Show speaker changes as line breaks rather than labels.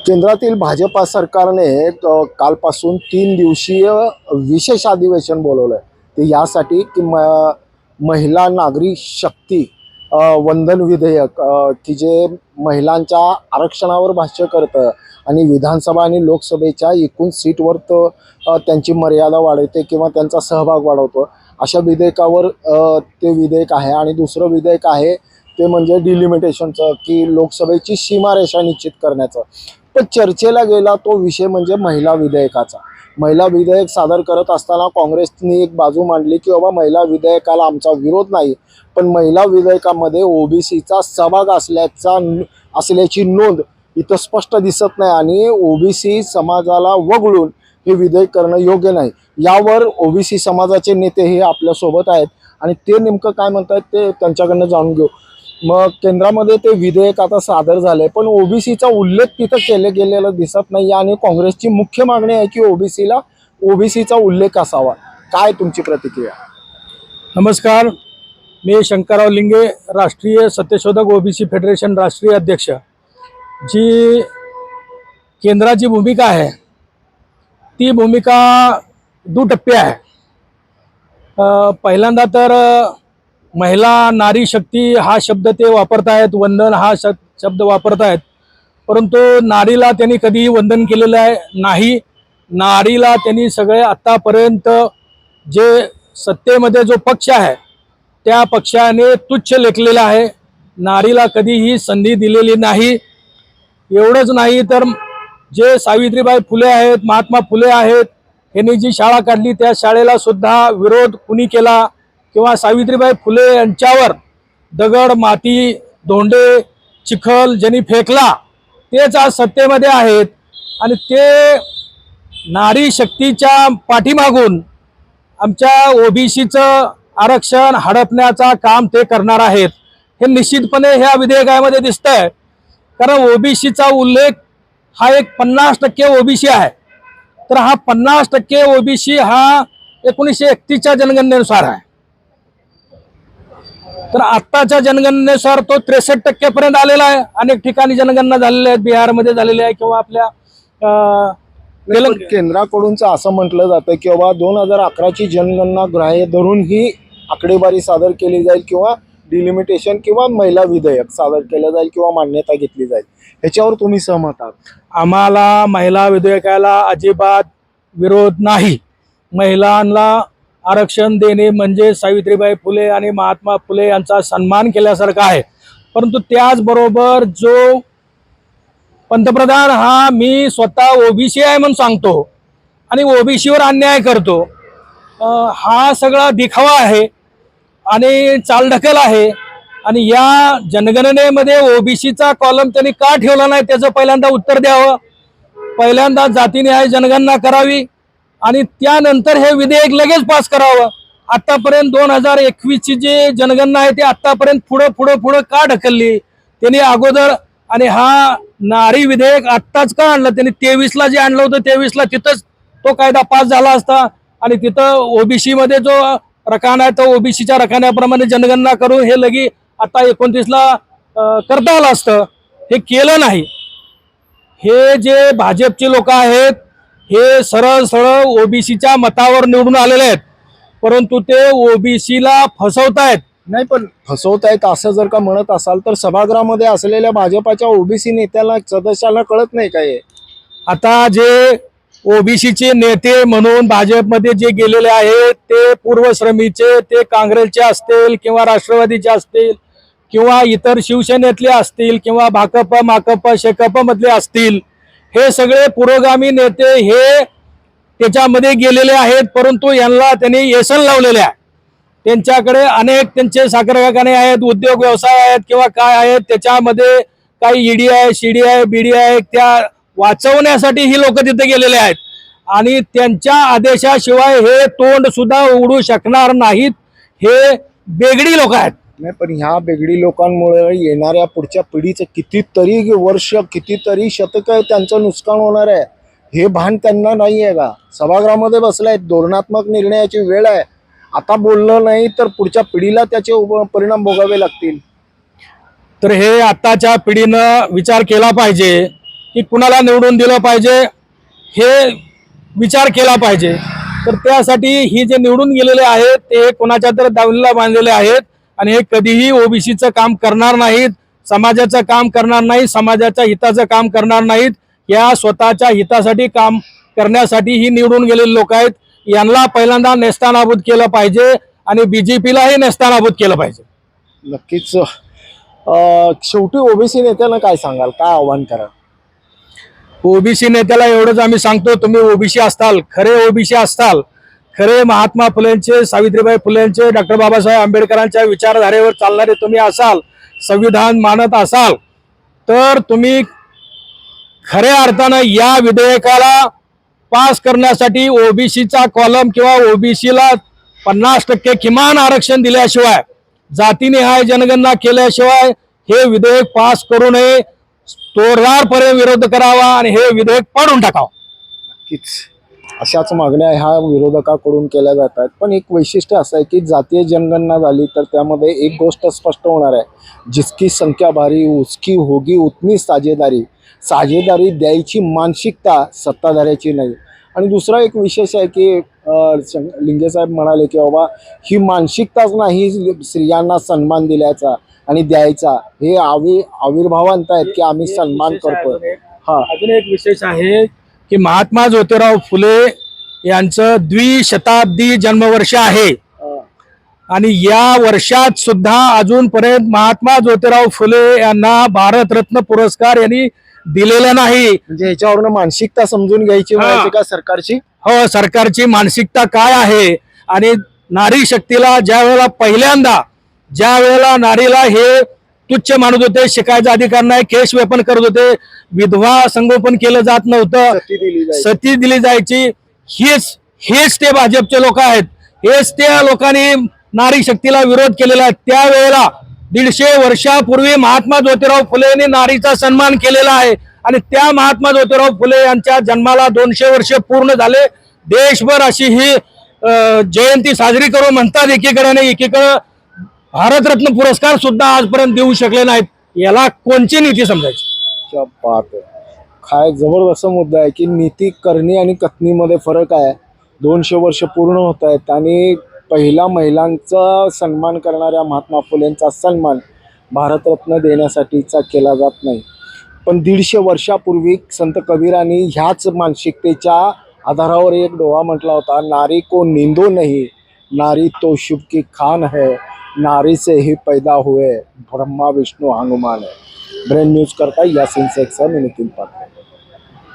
केंद्रातील भाजपा सरकारने कालपासून 3 दिवसीय विशेष अधिवेशन बोलवलं आहे. ते यासाठी की महिला नागरी शक्ती वंदन विधेयक की जे महिलांच्या आरक्षणावर भाष्य करतं आणि विधानसभा आणि लोकसभेच्या एकूण सीटवर त्यांची मर्यादा वाढवते किंवा त्यांचा सहभाग वाढवतो. अशा विधेयकावर ते विधेयक आहे. आणि दुसरं विधेयक आहे ते म्हणजे डिलिमिटेशनचं, की लोकसभेची सीमारेषा निश्चित करण्याचं. पण चर्चेला गेला तो विषय म्हणजे महिला विधेयकाचा. महिला विधेयक सादर करत असताना काँग्रेसने एक बाजू मांडली की बाबा महिला विधेयकाला आमचा विरोध नाही, पण महिला विधेयकामध्ये ओबीसीचा सहभाग असल्याची नोंद इथं स्पष्ट दिसत नाही आणि ओबीसी समाजाला वगळून हे विधेयक करणं योग्य नाही. यावर ओबीसी समाजाचे नेते हे आपल्यासोबत आहेत आणि ते नेमकं काय म्हणतात ते त्यांच्याकडनं जाणून घेऊ. मग केंद्रामध्ये ते विधेयक आता सादर झाले, पण ओबीसीचा उल्लेख तिथं गेलेला दिसत नाही आणि काँग्रेसची मुख्य मागणी आहे की ओबीसीचा उल्लेख असावा. काय तुमची प्रतिक्रिया?
नमस्कार, मी शंकरराव लिंगे, राष्ट्रीय सत्यशोधक ओबीसी फेडरेशन राष्ट्रीय अध्यक्ष. जी केंद्राची भूमिका आहे ती भूमिका दुटप्पी आहे. पहिल्यांदा तर महिला नारी शक्ती हा शब्द ते वापरत आहेत, वंदन हा शब्द वापरत आहेत, परंतु नारीला त्यांनी कधीही वंदन केलेलं आहे नाही. नारीला त्यांनी सगळे आत्तापर्यंत जे सत्तेमध्ये जो पक्ष आहे त्या पक्षाने तुच्छ लेखलेला आहे. नारीला कधीही संधी दिलेली नाही. एवढंच नाही तर जे सावित्रीबाई फुले आहेत, महात्मा फुले आहेत, यांनी जी शाळा काढली त्या शाळेला सुद्धा विरोध कुणी केला किंवा सावित्रीबाई फुले यांच्यावर दगड माती धोंडे चिखल ज्यांनी फेकला तेच आज सत्तेमध्ये आहेत आणि ते नारी शक्तीच्या पाठीमागून आमच्या ओबीसीचं आरक्षण हडपण्याचा काम ते करणार आहेत. हे निश्चितपणे ह्या विधेयकामध्ये दिसतंय. कारण ओबीसीचा उल्लेख हा एक 50% ओबीसी आहे. तर हा 50% ओबीसी हा 1931च्या जनगणनेनुसार आहे. तर आत्ताच्या जनगणनेनुसार तो 63% पर्यंत आलेला आहे. अनेक ठिकाणी जनगणना झालेल्या आहेत, बिहारमध्ये झालेल्या आहे किंवा आपल्या
केंद्राकडूनच असं म्हटलं जातं की बाबा 2011ची जनगणना ग्राह्य धरून ही आकडेवारी सादर केली जाईल किंवा डिलिमिटेशन किंवा महिला विधेयक सादर केलं जाईल किंवा मान्यता घेतली जाईल. ह्याच्यावर तुम्ही सहमत आहात?
आम्हाला महिला विधेयकाला अजिबात विरोध नाही. महिलांना आरक्षण देणे म्हणजे सावित्रीबाई फुले आणि महात्मा फुले यांचा सन्मान केल्यासारखा आहे. परंतु त्याचबरोबर जो पंतप्रधान हा मी स्वतः ओबीसी आहे म्हणून सांगतो आणि ओबीसीवर अन्याय करतो, हा सगळा दिखावा आहे आणि चालढकल आहे. आणि या जनगणनेमध्ये ओबीसीचा कॉलम त्यांनी का ठेवला नाही त्याचं पहिल्यांदा उत्तर द्यावं. पहिल्यांदा जातीनिहाय जनगणना करावी आणि त्यानंतर हे विधेयक लगेच पास करावं. आतापर्यंत 2021ची जी जनगणना आहे ती आतापर्यंत पुढं का ढकलली त्यांनी अगोदर? आणि हा नारी विधेयक आत्ताच का आणलं? त्यांनी 23ला जे आणलं होतं 23ला तिथंच तो कायदा पास झाला असता आणि तिथं ओबीसी मध्ये जो रकाना आहे तो ओबीसीच्या रकान्याप्रमाणे जनगणना करून हे लगी आता 29ला करता आलं असतं. हे केलं नाही. हे जे भाजपचे लोक आहेत हे सरळ ओबीसीच्या मतावर निवडून आलेले आहेत, परंतु ते ओबीसीला फसवतायत.
नाही, पण फसवतायत असं जर का म्हणत असाल तर सभागृहामध्ये असलेल्या भाजपाच्या ओबीसी नेत्याला सदस्यांना कळत नाही काय?
आता जे ओबीसीचे नेते म्हणून भाजपमध्ये जे गेलेले आहेत ते पूर्वश्रमीचे, ते काँग्रेसचे असतील किंवा राष्ट्रवादीचे असतील किंवा इतर शिवसेनेतले असतील किंवा भाकप माकप शेकप मधले असतील, हे सगळे पुरोगामी नेते हे त्याच्यामध्ये गेलेले आहेत. परंतु यांना त्यांनी येसन लावलेले आहे. त्यांच्याकडे अनेक त्यांचे साखर कारखाने आहेत, उद्योग व्यवसाय आहेत किंवा काय आहेत, त्याच्यामध्ये काही ईडी आहे, सीडी आहे, बीडी आहे, त्या वाचवण्यासाठी ही लोक तिथे गेलेले आहेत आणि त्यांच्या आदेशाशिवाय हे तोंड सुद्धा उघडू शकणार नाहीत. हे बेगडी लोक आहेत.
नाही, पण ह्या बेगडी लोकांमुळे येणाऱ्या पुढच्या पिढीचं कितीतरी वर्ष कितीतरी शतकं त्यांचं नुकसान होणार आहे. हे भान त्यांना नाही आहे का? सभागृहामध्ये बसलाय, धोरणात्मक निर्णयाची वेळ आहे. आता बोललं नाही तर पुढच्या पिढीला त्याचे परिणाम भोगावे लागतील.
तर हे आताच्या पिढीनं विचार केला पाहिजे की कुणाला निवडून दिलं पाहिजे हे विचार केला पाहिजे. तर त्यासाठी ही जे निवडून गेलेले आहेत ते कोणाच्या तर दावणीला बांधलेले आहेत आणि हे कधीही ओबीसीचं काम करणार नाहीत, समाजाचं काम करणार नाहीत, समाजाच्या हिताचं काम करणार नाहीत. या स्वतःच्या हितासाठी काम करण्यासाठी ही निवडून गेलेले लोक आहेत. यांना पहिल्यांदा नेस्तानाबूत केलं पाहिजे आणि बीजेपीलाही नेस्तानाबूत केलं पाहिजे.
नक्कीच. शेवटी ओबीसी नेत्यांना काय सांगाल, काय आव्हान कराल?
ओबीसी नेत्याला एवढंच आम्ही सांगतो, तुम्ही ओबीसी असताल, खरे ओबीसी असताल, खरे महात्मा फुलेंचे, सावित्रीबाई फुलेंचे, डॉक्टर बाबासाहेब आंबेडकरांच्या विचारधारेवर चालणारे तुम्ही असाल, संविधान मानत असाल, तर तुम्ही खऱ्या अर्थानं या विधेयकाला पास करण्यासाठी ओबीसीचा कॉलम किंवा ओबीसीला 50% किमान आरक्षण दिल्याशिवाय, जातीनिहाय जनगणना केल्याशिवाय हे विधेयक पास करू नये. तोडदारपणे विरोध करावा आणि हे विधेयक पाडून टाकावं.
नक्कीच अशाच मागण्या ह्या विरोधकाकडून केल्या जात आहेत. पण एक वैशिष्ट्य असं आहे की जातीय जनगणना झाली तर त्यामध्ये एक गोष्ट स्पष्ट होणार आहे, जिसकी संख्या भारी उसकी होगी उतनी साझेदारी. साझेदारी द्यायची मानसिकता सत्ताधाऱ्याची नाही. आणि दुसरा एक विशेष आहे की लिंगे साहेब म्हणाले की बाबा ही मानसिकताच नाही स्त्रियांना सन्मान दिल्याचा आणि द्यायचा, हे आविर्भावांत आहेत की आम्ही सन्मान करतोय. हा,
अजून एक विशेष आहे की महात्मा ज्योतिराव फुले यांचं द्विशताब्दी जन्मवर्ष आहे आणि या वर्षात सुद्धा अजूनपर्यंत महात्मा ज्योतिराव फुले यांना भारतरत्न पुरस्कार यांनी दिलेला नाही.
म्हणजे ह्याच्यावरनं मानसिकता समजून घ्यायची म्हणायची का सरकारची?
हो, सरकारची मानसिकता काय आहे. आणि नारी शक्तीला ज्या वेळेला नारीला हे तुच्छ मानत होते, शिकायचा अधिकार नाही, केश वेपन करत होते, विधवा संगोपन केलं जात नव्हतं, सती दिली जायची, हेच ते भाजपचे लोक आहेत. हेच त्या लोकांनी नारी शक्तीला विरोध केलेला आहे. त्यावेळेला 150 वर्षापूर्वी महात्मा ज्योतिराव फुले यांनी नारीचा सन्मान केलेला आहे आणि त्या महात्मा ज्योतिराव फुले यांच्या जन्माला 200 वर्ष पूर्ण झाले. देशभर अशी ही जयंती साजरी करू म्हणतात एकीकडे, आणि एकीकडे भारतरत्न पुरस्कार सुद्धा आजपर्यंत देऊ शकले नाहीत. याला कोणची नीती समजायची?
क्या बात आहे. काय जबरदस्त मुद्दा आहे की नीती करणी आणि कथनीमध्ये फरक आहे. 200 वर्ष पूर्ण होत आहेत आणि पहिला महिलांचा सन्मान करणाऱ्या महात्मा फुलेंचा सन्मान भारतरत्न देण्यासाठीचा केला जात नाही. पण 150 वर्षापूर्वी संत कबीरांनी ह्याच मानसिकतेच्या आधारावर एक डोहा म्हटला होता, नारी को निंदो नहीं, नारी तो शुभ की खान है, नारी से ही पैदा हुए ब्रह्मा विष्णु हनुमान है. ब्रेन न्यूज करता यासिन शेख सर, मी नितीन पाटील.